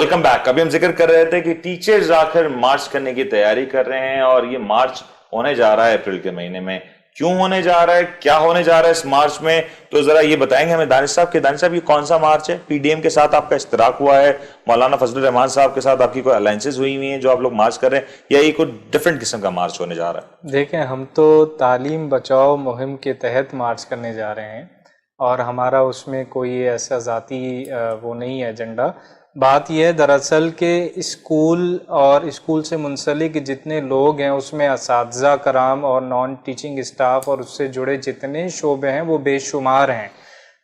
Welcome back. ابھی ہم ذکر کر رہے تھے کہ ٹیچرز آخر مارچ کرنے کی تیاری کر رہے ہیں اور یہ مارچ ہونے جا رہا ہے اپریل کے مہینے میں. کیوں ہونے جا رہا ہے, کیا ہونے جا رہا ہے اس مارچ میں, تو ذرا یہ بتائیں گے ہمیں دانش صاحب. کہ دانش صاحب یہ کون سا مارچ ہے؟ پی ڈی ایم کے ساتھ آپ کا اشتراک ہوا ہے, مولانا فضل الرحمان صاحب کے ساتھ آپ کی کوئی الائنسز ہوئی ہوئی ہیں جو آپ لوگ مارچ کر رہے ہیں, یا یہ کوئی ڈفرینٹ قسم کا مارچ ہونے جا رہا ہے؟ دیکھیں, ہم تو تعلیم بچاؤ مہم کے تحت مارچ کرنے جا رہے ہیں اور ہمارا اس میں کوئی ایسا ذاتی وہ نہیں ہے ایجنڈا. بات یہ ہے دراصل کہ اسکول اور اسکول سے منسلک جتنے لوگ ہیں اس میں اساتذہ کرام اور نان ٹیچنگ اسٹاف اور اس سے جڑے جتنے شعبے ہیں وہ بے شمار ہیں.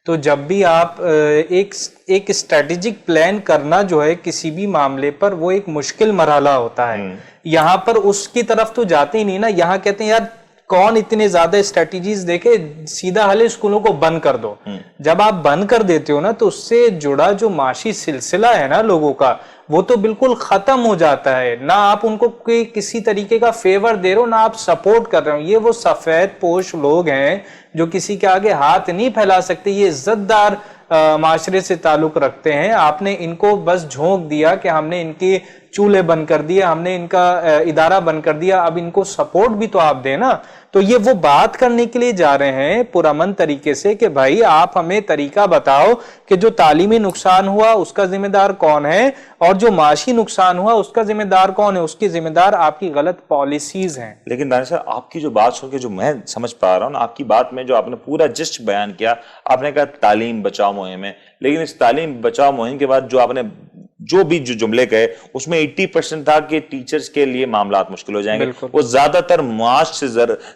تو جب بھی آپ ایک اسٹریٹجک پلان کرنا جو ہے کسی بھی معاملے پر, وہ ایک مشکل مرحلہ ہوتا ہے. یہاں پر اس کی طرف تو جاتے ہی نہیں نا. یہاں کہتے ہیں یار کون اتنے زیادہ اسٹریٹجیز دیکھے, سیدھا حل اسکولوں کو بند کر دو. جب آپ بند کر دیتے ہو نا تو اس سے جڑا جو معاشی سلسلہ ہے نا لوگوں کا, وہ تو بالکل ختم ہو جاتا ہے. نہ آپ ان کو کسی طریقے کا فیور دے رہے ہو, نہ آپ سپورٹ کر رہے ہو. یہ وہ سفید پوش لوگ ہیں جو کسی کے آگے ہاتھ نہیں پھیلا سکتے. یہ عزت دار معاشرے سے تعلق رکھتے ہیں. آپ نے ان کو بس جھونک دیا کہ ہم نے ان کے چولہے بند کر دیا, ہم نے ان کا ادارہ بند کر دیا, اب ان کو سپورٹ بھی تو آپ دیں نا. تو یہ وہ بات کرنے کے لیے جا رہے ہیں پرامن طریقے سے کہ بھائی آپ ہمیں طریقہ بتاؤ کہ جو تعلیمی نقصان ہوا اس کا ذمہ دار کون ہے, اور جو معاشی نقصان ہوا اس کا ذمہ دار کون ہے. اس کی ذمہ دار آپ کی غلط پالیسیز ہیں. لیکن دانش صاحب, آپ کی جو بات سن کے جو میں سمجھ پا رہا ہوں نا, آپ کی بات میں جو آپ نے پورا جسٹ بیان کیا, آپ نے کہا تعلیم بچاؤ مہم ہے, لیکن اس تعلیم بچاؤ مہم کے بعد جو آپ نے جو بھی جو جملے کہے اس میں 80% تھا کہ ٹیچرز کے لیے معاملات مشکل ہو جائیں گے. وہ زیادہ تر معاش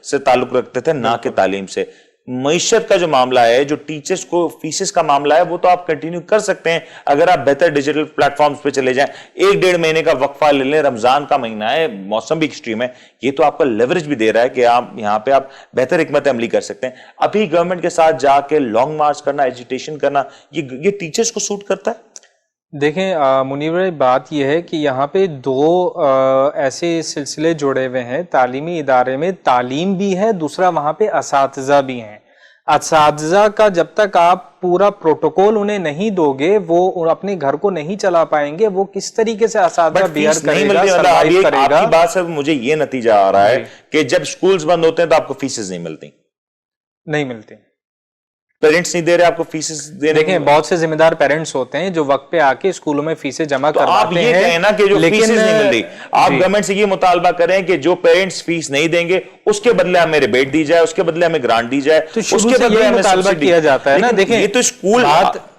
سے تعلق رکھتے تھے, نہ کہ تعلیم سے. معیشت کا جو معاملہ ہے, جو ٹیچرز کو فیسز کا معاملہ ہے, وہ تو آپ کنٹینیو کر سکتے ہیں اگر آپ بہتر ڈیجیٹل پلیٹ فارمز پہ چلے جائیں. 1-1.5 مہینے کا وقفہ لے لیں, رمضان کا مہینہ ہے, موسم بھی ایکسٹریم ہے, یہ تو آپ کا لیوریج بھی دے رہا ہے کہ آپ یہاں پہ آپ بہتر حکمت عملی کر سکتے ہیں. ابھی گورنمنٹ کے ساتھ جا کے لانگ مارچ کرنا, ایجیٹیشن کرنا, یہ ٹیچرز کو سوٹ کرتا ہے؟ دیکھیں منیر بھائی, بات یہ ہے کہ یہاں پہ دو ایسے سلسلے جڑے ہوئے ہیں. تعلیمی ادارے میں تعلیم بھی ہے, دوسرا وہاں پہ اساتذہ بھی ہیں. اساتذہ کا جب تک آپ پورا پروٹوکول انہیں نہیں دو گے, وہ اپنے گھر کو نہیں چلا پائیں گے. وہ کس طریقے سے اساتذہ بیئر کرے گا, سروائیو کرے گا. آپ کی بات سے مجھے یہ نتیجہ آ رہا ہے کہ جب سکولز بند ہوتے ہیں تو آپ کو فیسز نہیں ملتی. پیرنٹس نہیں دے رہے آپ کو فیسز دینے. دیکھیں, بہت سے ذمہ دار پیرنٹس ہوتے ہیں جو وقت پہ آ کے اسکولوں میں فیسیں جمع کرواتے ہیں. آپ یہ کہیں نا کہ جو فیسز نہیں مل رہی, آپ گورنمنٹ سے یہ مطالبہ کریں کہ جو پیرنٹس فیس نہیں دیں گے اس کے بدلے ہمیں ریبیٹ دی جائے, اس کے بدلے ہمیں گرانٹ دی جائے, اس کے بدلے ہمیں مطالبہ کیا جاتا ہے نا. دیکھیں یہ تو اسکول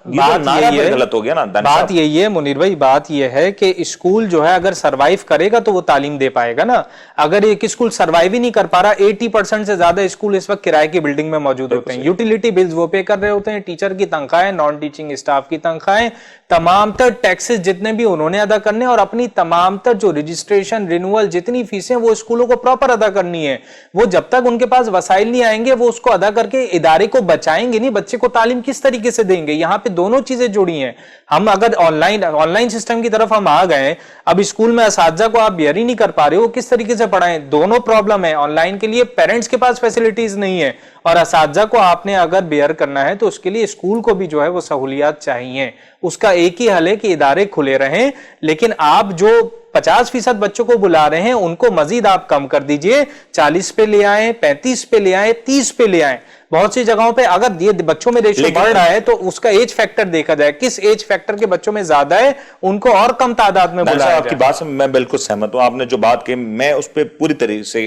غلط ہو گیا نا. بات یہی ہے منیر بھائی, بات یہ ہے کہ اسکول جو ہے اگر سروائیو کرے گا تو وہ تعلیم دے پائے گا نا. اگر ایک اسکول سروائیو ہی نہیں کر پا رہا, 80% سے زیادہ اسکول اس وقت کرائے کی بلڈنگ میں موجود ہوتے ہیں, یوٹیلیٹی بلز وہ پے کر رہے ہوتے ہیں, ٹیچر کی تنخواہیں, نان ٹیچنگ اسٹاف کی تنخواہیں, تمام تر ٹیکسز جتنے بھی انہوں نے ادا کرنے, اور اپنی تمام تر جو رجسٹریشن رینول جتنی فیسیں وہ اسکولوں کو پراپر ادا کرنی ہے. وہ جب تک ان کے پاس وسائل نہیں آئیں گے وہ اس کو ادا کر کے ادارے کو بچائیں گے نہیں. بچے کو تعلیم کس طریقے سے دیں گے؟ یہاں پہ دونوں چیزیں جڑی ہیں. ہم اگر آن لائن سسٹم کی طرف ہم آ گئے, اب اسکول میں اساتذہ کو آپ بیئر ہی نہیں کر پا رہے ہو, کس طریقے سے پڑھائیں؟ دونوں پرابلم ہے. آن لائن کے لیے پیرنٹس کے پاس فیسلٹیز نہیں ہے, اور اساتذہ کو آپ نے اگر بیئر کرنا ہے تو اس کے لیے اسکول کو بھی جو ہے وہ سہولیات چاہیے. اس کا ایک ہی حل ہے کہ ادارے کھلے رہیں, لیکن آپ جو 50% بچوں کو بلا رہے ہیں ان کو مزید آپ کم کر دیجئے. 40 پہ لے آئیں, 35 پہ لے آئیں, 30 پہ لے آئیں. بہت سی جگہوں پہ اگر یہ بچوں میں ریشو بڑھ رہا ہے تو اس کا ایج فیکٹر دیکھا جائے, کس ایج فیکٹر کے بچوں میں زیادہ ہے ان کو اور کم تعداد میں بلایا جائے. آپ کی بات سے میں بالکل سہمت ہوں. آپ نے جو بات کی میں اس پہ پوری طریقے سے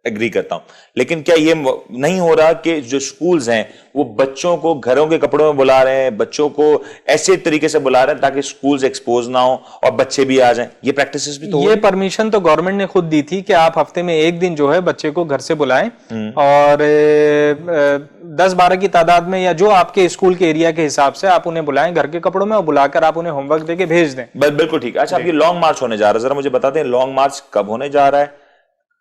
ایگری کرتا ہوں, لیکن کیا یہ نہیں ہو رہا کہ جو سکولز ہیں وہ بچوں کو گھروں کے کپڑوں میں بلا رہے ہیں, بچوں کو ایسے طریقے سے بلا رہے ہیں تاکہ سکولز ایکسپوز نہ ہوں اور بچے بھی آ جائیں؟ یہ پریکٹسز بھی تو یہ پرمیشن تو گورنمنٹ نے خود دی تھی کہ آپ ہفتے میں ایک دن جو ہے بچے کو گھر سے بلائیں, اور 10-12 کی تعداد میں, یا جو آپ کے اسکول کے ایریا کے حساب سے آپ انہیں بلائیں گھر کے کپڑوں میں, اور بلا کر آپ انہیں ہوم ورک دے کے بھیج دیں. بالکل ٹھیک. اچھا, اب یہ لانگ مارچ ہونے جا رہا ہے, ذرا مجھے بتا دیں لانگ مارچ کب ہونے جا رہا ہے,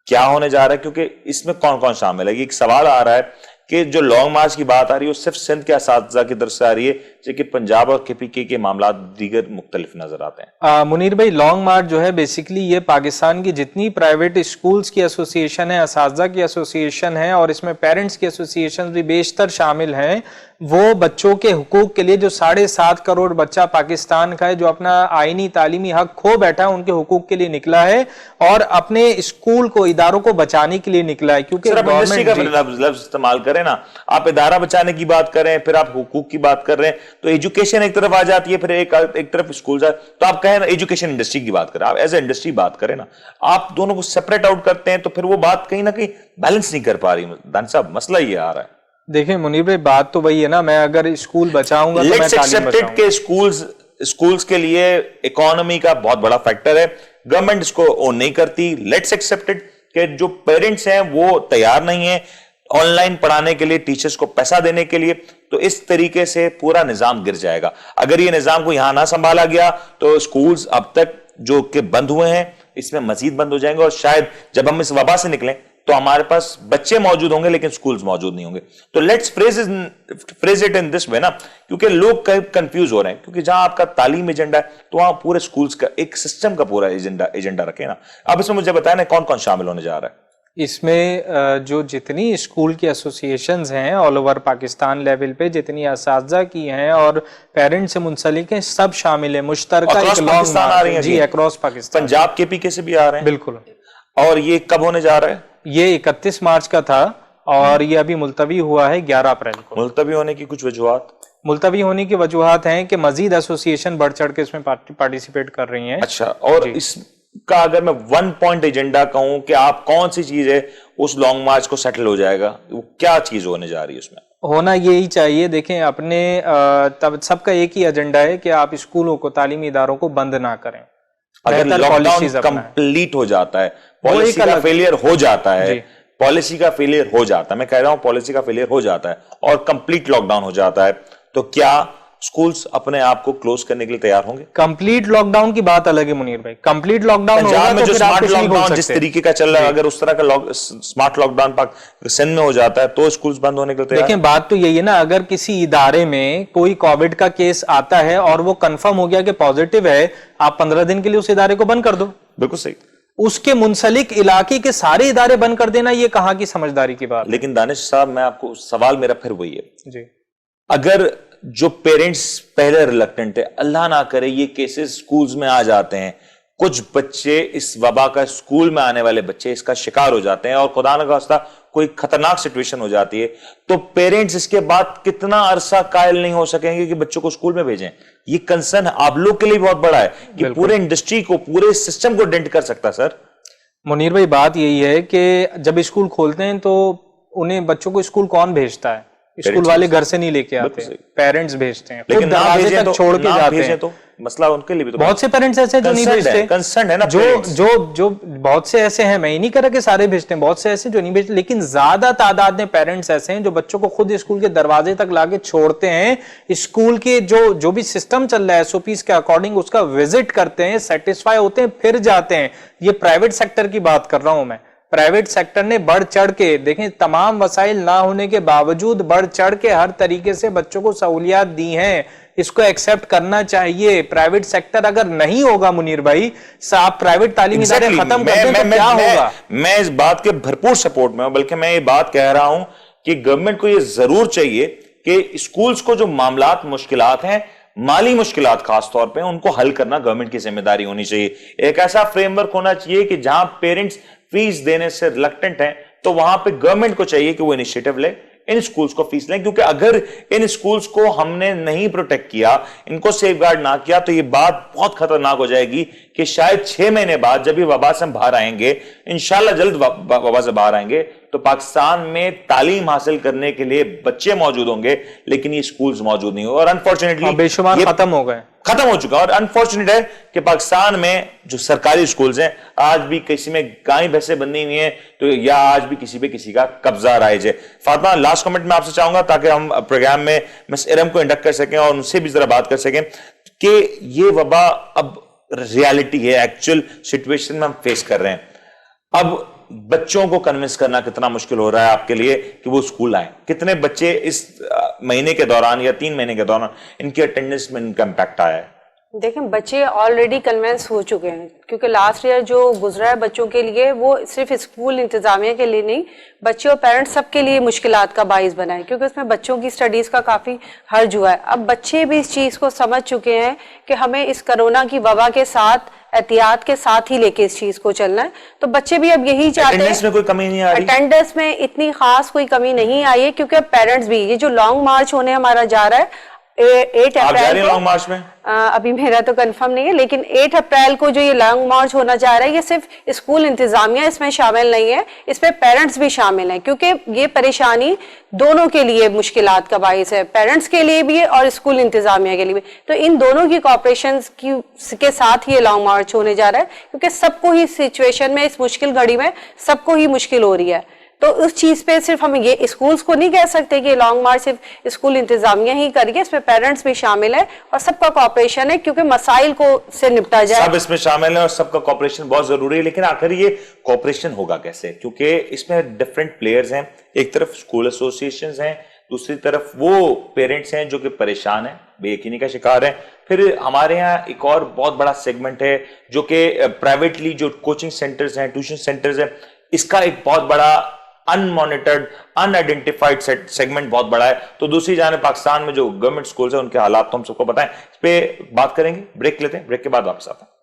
کیا ہونے جا رہا ہے, کیونکہ اس میں کون کون شامل ہے؟ یہ ایک سوال آ رہا ہے کہ جو لانگ مارچ کی بات آ رہی ہے وہ صرف سندھ کے اساتذہ کی طرف سے آ رہی ہے, جبکہ پنجاب اور کے پی کے معاملات دیگر مختلف نظر آتے ہیں. منیر بھائی, لانگ مارچ جو ہے بیسیکلی یہ پاکستان کی جتنی پرائیویٹ اسکولز کی ایسوسی ایشن ہے, اساتذہ کی ایسوسی ایشن ہے, اور اس میں پیرنٹس کی ایسوسی ایشن بھی بیشتر شامل ہیں, وہ بچوں کے حقوق کے لیے جو 7.5 کروڑ بچہ پاکستان کا ہے جو اپنا آئینی تعلیمی حق کھو بیٹھا ہے ان کے حقوق کے لیے نکلا ہے اور اپنے اسکول کو اداروں کو بچانے کے لیے نکلا ہے. کیونکہ انڈسٹری کا لفظ استعمال کریں نا, آپ ادارہ بچانے کی بات کریں, پھر آپ حقوق کی بات کر رہے ہیں, تو ایجوکیشن ایک طرف آ جاتی ہے, پھر ایک طرف اسکول جائے, تو آپ کہیں نا ایجوکیشن انڈسٹری کی بات کریں, آپ ایز اے انڈسٹری بات کریں نا, آپ دونوں کو سپریٹ آؤٹ کرتے ہیں تو پھر وہ بات کہیں نہ کہیں بیلنس نہیں کر پا رہی. دان صاحب مسئلہ یہ آ رہا ہے. دیکھیں منیر بھائی بات تو وہی ہے نا, میں اگر اسکول بچاؤں گا تو میں تعلیم بچاؤں کہ اسکولز کے لیے اکانومی کا بہت بڑا فیکٹر ہے, گورنمنٹ اس کو اون نہیں کرتی. لیٹس ایکسپٹڈ کہ جو پیرنٹس ہیں وہ تیار نہیں ہیں آن لائن پڑھانے کے لیے, ٹیچرز کو پیسہ دینے کے لیے, تو اس طریقے سے پورا نظام گر جائے گا. اگر یہ نظام کو یہاں نہ سنبھالا گیا تو اسکولز اب تک جو کہ بند ہوئے ہیں اس میں مزید بند ہو جائیں گے, اور شاید جب ہم اس وبا سے نکلیں تو ہمارے پاس بچے موجود ہوں گے لیکن سکولز موجود نہیں ہوں گے. تو لیٹس فریز اٹ ان دس وے نا, کیونکہ لوگ کنفیوز ہو رہے ہیں, کیونکہ جہاں آپ کا تعلیم ایجنڈا ہے تو وہاں پورے سکولز کا ایک سسٹم کا پورا ایجنڈا رکھیں نا. اب اس میں مجھے بتائیں نا کون کون شامل ہونے جا رہا ہے اس میں؟ جو جتنی اسکول کی ایسوسیشنز ہیں آل اوور پاکستان لیول پہ, جتنی اساتذہ کی ہیں اور پیرنٹ سے منسلک ہیں, سب شامل ہیں. مشترکہ ایک لانگ مارچ, جی اکراس پاکستان, پنجاب کے پی کے سے بھی آ رہے ہیں. بالکل. اور یہ کب ہونے جا رہا ہے؟ یہ 31 مارچ کا تھا اور یہ ابھی ملتوی ہوا ہے 11 اپریل کو. ملتوی ہونے کی کچھ وجوہات؟ ملتوی ہونے کی وجوہات ہیں کہ مزید ایسوسیشن بڑھ چڑھ کے اس میں پارٹیسپیٹ کر رہی ہیں. اچھا, اور اس کا اگر میں 1 پوائنٹ ایجنڈا کہوں کہ آپ کون سی چیز ہے اس لانگ مارچ کو سیٹل ہو جائے گا, وہ کیا چیز ہونے جا رہی ہے اس میں؟ ہونا یہی چاہیے. دیکھیں اپنے سب کا ایک ہی ایجنڈا ہے کہ آپ اسکولوں کو, تعلیمی اداروں کو بند نہ کریں. اگر لاک ڈاؤن کمپلیٹ ہو جاتا ہے, پالیسی کا فیلئر ہو جاتا ہے, پالیسی کا فیلئر ہو جاتا ہے, میں کہہ رہا ہوں پالیسی کا فیلئر ہو جاتا ہے اور کمپلیٹ لاک ڈاؤن ہو جاتا ہے, تو کیا سکولز اپنے آپ کو کلوز کرنے کے لیے تیار ہوں گے؟ کمپلیٹ لاک ڈاؤن کی بات الگ ہے منیر بھائی. کمپلیٹ لاک ڈاؤن ہوگا تو پھر آپ کچھ نہیں بول سکتے. جس طریقے کا چل رہا ہے, اگر اس طرح کا سمارٹ لاک ڈاؤن سندھ میں ہو جاتا ہے تو سکولز بند ہونے کے لیے تیار. دیکھیں بات تو یہی ہے نا, اگر کسی ادارے میں کوئی کووڈ کا کیس آتا ہے اور وہ کنفرم ہو گیا کہ پازیٹیو ہے, آپ 15 دن کے لیے اس ادارے کو بند کر دو. بالکل صحیح. اس کے منسلک علاقے کے سارے ادارے بند کر دینا, یہ کہاں کی سمجھداری کی بات؟ لیکن دانش صاحب, میں آپ کو سوال میرا پھر وہی ہے جی, اگر جو پیرنٹس پہلے ریلکٹنٹ ہے, اللہ نہ کرے یہ کیسز سکولز میں آ جاتے ہیں, کچھ بچے اس وبا کا, سکول میں آنے والے بچے اس کا شکار ہو جاتے ہیں اور خدا نہ خواستہ کوئی خطرناک سچویشن ہو جاتی ہے, تو پیرنٹس اس کے بعد کتنا عرصہ قائل نہیں ہو سکیں گے کہ بچوں کو سکول میں بھیجیں. یہ کنسرن آپ لوگ کے لیے بہت بڑا ہے کہ پورے انڈسٹری کو, پورے سسٹم کو ڈینٹ کر سکتا. سر منیر بھائی بات یہی ہے کہ جب اسکول کھولتے ہیں تو انہیں بچوں کو اسکول کون بھیجتا ہے؟ اسکول والے گھر سے نہیں لے کے آتے, پیرنٹس بھیجتے ہیں, لیکن دروازے تک چھوڑ کے جاتے ہیں. تو مسئلہ ان کے لیے بھی تو بہت سے پیرنٹس ایسے ہیں جو نہیں بھیجتے, کنسرن ہے نا, جو بہت سے ایسے ہیں, میں ہی نہیں کہہ رہا کہ سارے بھیجتے ہیں, بہت سے ایسے جو نہیں بھیجتے, لیکن زیادہ تعداد میں پیرنٹس ایسے ہیں جو بچوں کو خود اسکول کے دروازے تک لا کے چھوڑتے ہیں, اسکول کے جو بھی سسٹم چل رہا ہے ایس او پیز کے اکارڈنگ اس کا وزٹ کرتے ہیں, سیٹسفائی ہوتے ہیں, پھر جاتے ہیں. یہ پرائیویٹ سیکٹر کی بات کر رہا ہوں میں. پرائیویٹ سیکٹر نے بڑھ چڑھ کے, دیکھیں تمام وسائل نہ ہونے کے باوجود بڑھ چڑھ کے ہر طریقے سے بچوں کو سہولیات دی ہیں, اس کو ایکسپٹ کرنا چاہیے. پرائیویٹ سیکٹر اگر نہیں ہوگا منیر بھائی, آپ پرائیویٹ تعلیمی ادارے ختم کر دیں تو کیا ہوگا؟ میں اس بات کے بھرپور سپورٹ میں ہوں, بلکہ میں یہ بات کہہ رہا ہوں کہ گورنمنٹ کو یہ ضرور چاہیے کہ اسکولز کو جو معاملات, مشکلات ہیں, مالی مشکلات خاص طور پہ, ان کو حل کرنا گورنمنٹ کی ذمہ داری ہونی چاہیے. ایک ایسا فریم ورک ہونا چاہیے کہ جہاں پیرنٹس فیس دینے سے ریلکٹنٹ ہیں تو وہاں پہ گورنمنٹ کو چاہیے کہ وہ انیشیٹو لے, ان سکولز کو فیس لیں, کیونکہ اگر ان سکولز کو ہم نے نہیں پروٹیکٹ کیا, ان کو سیف گارڈ نہ کیا, تو یہ بات بہت خطرناک ہو جائے گی کہ شاید 6 مہینے بعد جب یہ وبا سے ہم باہر آئیں گے, انشاءاللہ جلد وبا سے باہر آئیں گے, تو پاکستان میں تعلیم حاصل کرنے کے لیے بچے موجود ہوں گے لیکن یہ سکولز موجود نہیں ہوں, اور انفارچونیٹلی بے شمار ختم ہو چکا. اور انفارچونیٹ ہے کہ پاکستان میں جو سرکاری سکولز ہیں آج بھی کسی میں گائیں بھینسیں بندی ہوئی ہیں, تو یا آج بھی کسی پہ کسی کا قبضہ رائج ہے. فاطمہ, لاسٹ کمنٹ میں آپ سے چاہوں گا تاکہ ہم پروگرام میں مس ارم کو انڈکٹ کر سکیں اور ان سے بھی ذرا بات کر سکیں کہ یہ وبا اب ریالٹی ہے, ایکچوئل سچویشن میں ہم فیس کر رہے ہیں. اب بچوں کو کنونس کرنا کتنا مشکل ہو رہا ہے آپ کے لیے کہ وہ اسکول آئیں. کتنے بچے اس مہینے کے دوران یا 3 مہینے کے دوران ان کی اٹینڈنس میں ان کا امپیکٹ آیا ہے؟ دیکھیں بچے آلریڈی کنونس ہو چکے ہیں، کیونکہ لاسٹ ایئر جو گزرا ہے بچوں کے لیے وہ صرف اسکول انتظامیہ کے لیے نہیں، بچے اور پیرنٹس سب کے لیے مشکلات کا باعث بنا ہے، کیونکہ اس میں بچوں کی سٹڈیز کا کافی حرج ہوا ہے۔ اب بچے بھی اس چیز کو سمجھ چکے ہیں کہ ہمیں اس کرونا کی وبا کے ساتھ احتیاط کے ساتھ ہی لے کے اس چیز کو چلنا ہے، تو بچے بھی اب یہی چاہتے ہیں۔ اٹینڈنس میں کوئی کمی نہیں آ رہی؟ اٹینڈنس میں اتنی خاص کوئی کمی نہیں آئی ہے، کیونکہ اب پیرنٹس بھی یہ جو لانگ مارچ ہونے ہمارا جا رہا ہے 8 آپ جا رہے اپریل ہیں کو، لانگ مارچ میں؟ ابھی میرا تو کنفرم نہیں ہے، لیکن 8 اپریل کو جو یہ لانگ مارچ ہونا جا رہا ہے یہ صرف اسکول انتظامیہ اس میں شامل نہیں ہے، اس میں پیرنٹس بھی شامل ہیں، کیونکہ یہ پریشانی دونوں کے لیے مشکلات کا باعث ہے، پیرنٹس کے لیے بھی اور اسکول انتظامیہ کے لیے بھی۔ تو ان دونوں کی کوآپریشن کے ساتھ یہ لانگ مارچ ہونے جا رہا ہے، کیونکہ سب کو ہی سچویشن میں اس مشکل گھڑی میں سب کو ہی مشکل ہو رہی ہے۔ تو اس چیز پہ صرف ہم یہ اسکولز کو نہیں کہہ سکتے کہ لانگ مارچ صرف اسکول انتظامیہ ہی کریے، اس میں پیرنٹس بھی شامل ہے اور سب کا کوآپریشن ہے، کیونکہ مسائل کو سے نپٹا جائے۔ سب اس میں شامل ہیں اور سب کا کوآپریشن بہت ضروری ہے، لیکن آخر یہ کوآپریشن ہوگا کیسے؟ کیونکہ اس میں ڈفرینٹ پلیئرز ہیں، ایک طرف اسکول ایسوسیشنز ہیں، دوسری طرف وہ پیرنٹس ہیں جو کہ پریشان ہیں، بے یقینی کا شکار ہیں، پھر ہمارے ہاں ایک اور بہت بڑا سیگمنٹ ہے جو کہ پرائیویٹلی جو کوچنگ سینٹرز ہیں، ٹیوشن سینٹرز ہیں، اس کا ایک بہت بڑا ان مانیٹرڈ ان آئیڈینٹیفائڈ سیگمنٹ بہت بڑا ہے۔ تو دوسری جانب پاکستان میں جو گورنمنٹ سکولز ہیں ان کے حالات تو ہم سب کو پتہ ہیں، اس پہ بات کریں گے، بریک لیتے ہیں، بریک کے بعد واپس آتے ہیں۔